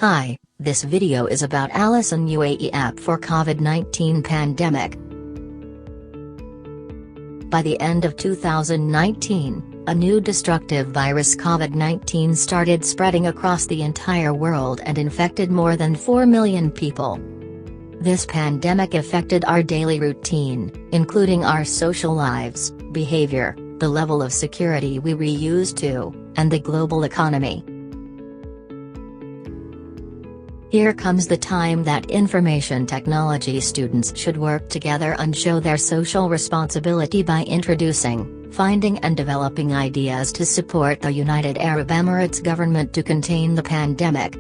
Hi, this video is about Hosn UAE app for COVID-19 pandemic. By the end of 2019, a new destructive virus COVID-19 started spreading across the entire world and infected more than 4 million people. This pandemic affected our daily routine, including our social lives, behavior, the level of security we were used to, and the global economy. Here comes the time that information technology students should work together and show their social responsibility by introducing, finding and developing ideas to support the United Arab Emirates government to contain the pandemic.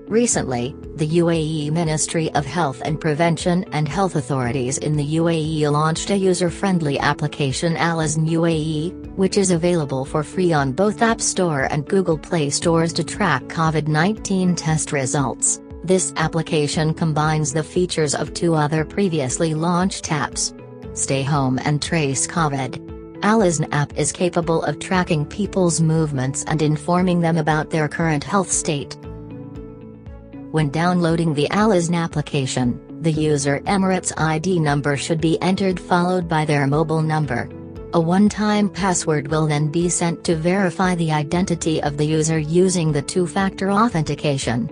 Recently, the UAE Ministry of Health and Prevention and health authorities in the UAE launched a user-friendly application Hosn UAE, which is available for free on both App Store and Google Play stores to track COVID-19 test results. This application combines the features of two other previously launched apps. Stay Home and Trace COVID. Hosn app is capable of tracking people's movements and informing them about their current health state. When downloading the Hosn application, the user Emirates ID number should be entered followed by their mobile number. A one-time password will then be sent to verify the identity of the user using the two-factor authentication.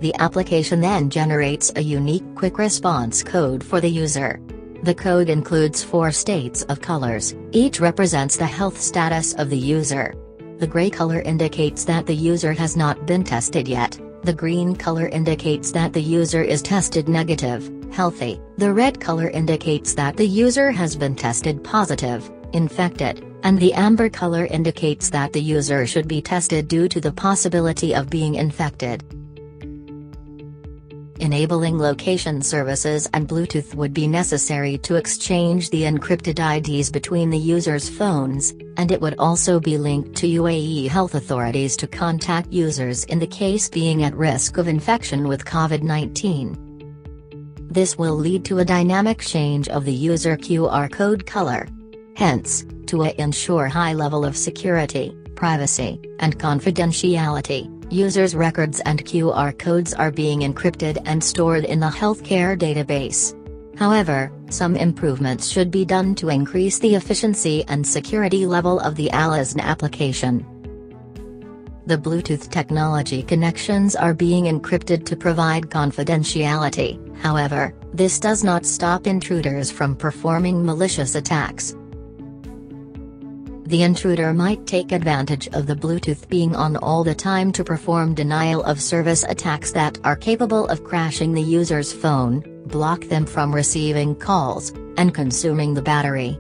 The application then generates a unique quick response code for the user. The code includes 4 states of colors, each represents the health status of the user. The gray color indicates that the user has not been tested yet, the green color indicates that the user is tested negative, healthy, the red color indicates that the user has been tested positive, infected, and the amber color indicates that the user should be tested due to the possibility of being infected. Enabling location services and Bluetooth would be necessary to exchange the encrypted IDs between the user's phones, and it would also be linked to UAE health authorities to contact users in the case being at risk of infection with COVID-19. This will lead to a dynamic change of the user QR code color. Hence, to ensure high level of security, privacy, and confidentiality, users' records and QR codes are being encrypted and stored in the healthcare database. However, some improvements should be done to increase the efficiency and security level of the Hosn application. The Bluetooth technology connections are being encrypted to provide confidentiality, however, this does not stop intruders from performing malicious attacks. The intruder might take advantage of the Bluetooth being on all the time to perform denial-of-service attacks that are capable of crashing the user's phone, block them from receiving calls, and consuming the battery.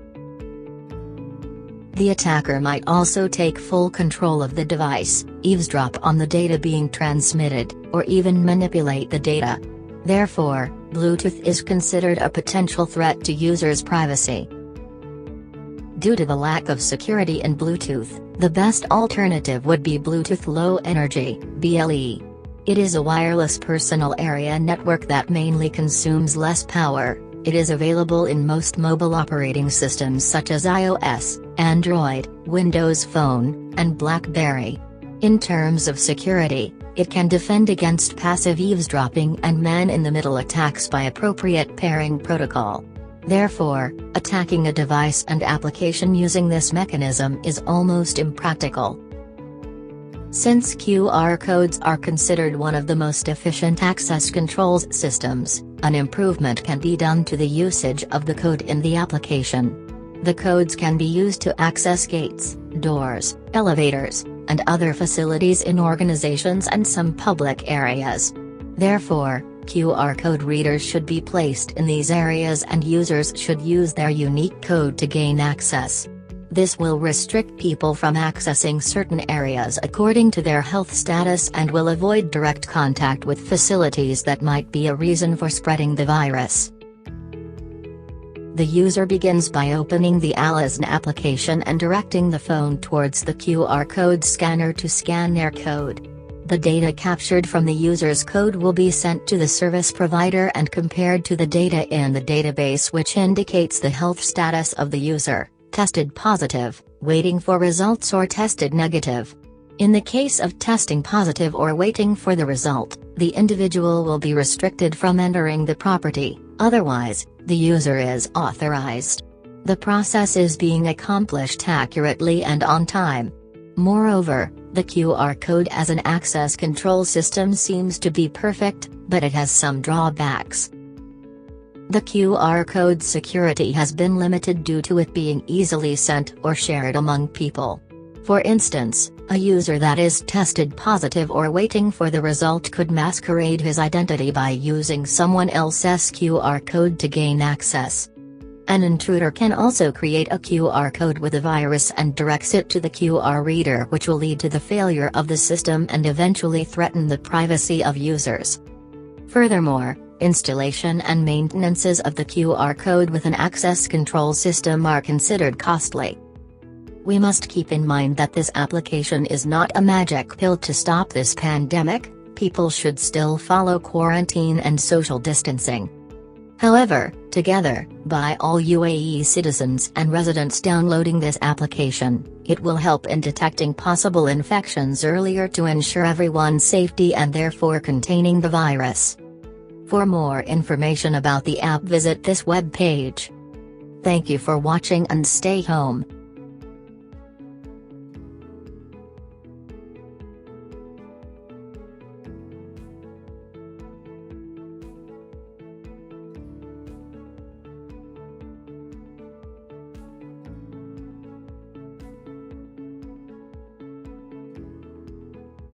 The attacker might also take full control of the device, eavesdrop on the data being transmitted, or even manipulate the data. Therefore, Bluetooth is considered a potential threat to users' privacy. Due to the lack of security in Bluetooth, the best alternative would be Bluetooth Low Energy (BLE). It is a wireless personal area network that mainly consumes less power. It is available in most mobile operating systems such as iOS, Android, Windows Phone, and BlackBerry. In terms of security, it can defend against passive eavesdropping and man-in-the-middle attacks by appropriate pairing protocol. Therefore, attacking a device and application using this mechanism is almost impractical. Since QR codes are considered one of the most efficient access controls systems, an improvement can be done to the usage of the code in the application. The codes can be used to access gates, doors, elevators, and other facilities in organizations and some public areas. Therefore, QR code readers should be placed in these areas and users should use their unique code to gain access. This will restrict people from accessing certain areas according to their health status and will avoid direct contact with facilities that might be a reason for spreading the virus. The user begins by opening the Hosn application and directing the phone towards the QR code scanner to scan their code. The data captured from the user's code will be sent to the service provider and compared to the data in the database, which indicates the health status of the user, tested positive, waiting for results, or tested negative. In the case of testing positive or waiting for the result, the individual will be restricted from entering the property, otherwise, the user is authorized. The process is being accomplished accurately and on time. Moreover, the QR code as an access control system seems to be perfect, but it has some drawbacks. The QR code security has been limited due to it being easily sent or shared among people. For instance, a user that is tested positive or waiting for the result could masquerade his identity by using someone else's QR code to gain access. An intruder can also create a QR code with a virus and directs it to the QR reader, which will lead to the failure of the system and eventually threaten the privacy of users. Furthermore, installation and maintenances of the QR code with an access control system are considered costly. We must keep in mind that this application is not a magic pill to stop this pandemic. People should still follow quarantine and social distancing. However, together, by all UAE citizens and residents downloading this application, it will help in detecting possible infections earlier to ensure everyone's safety and therefore containing the virus. For more information about the app, visit this web page. Thank you for watching and stay home.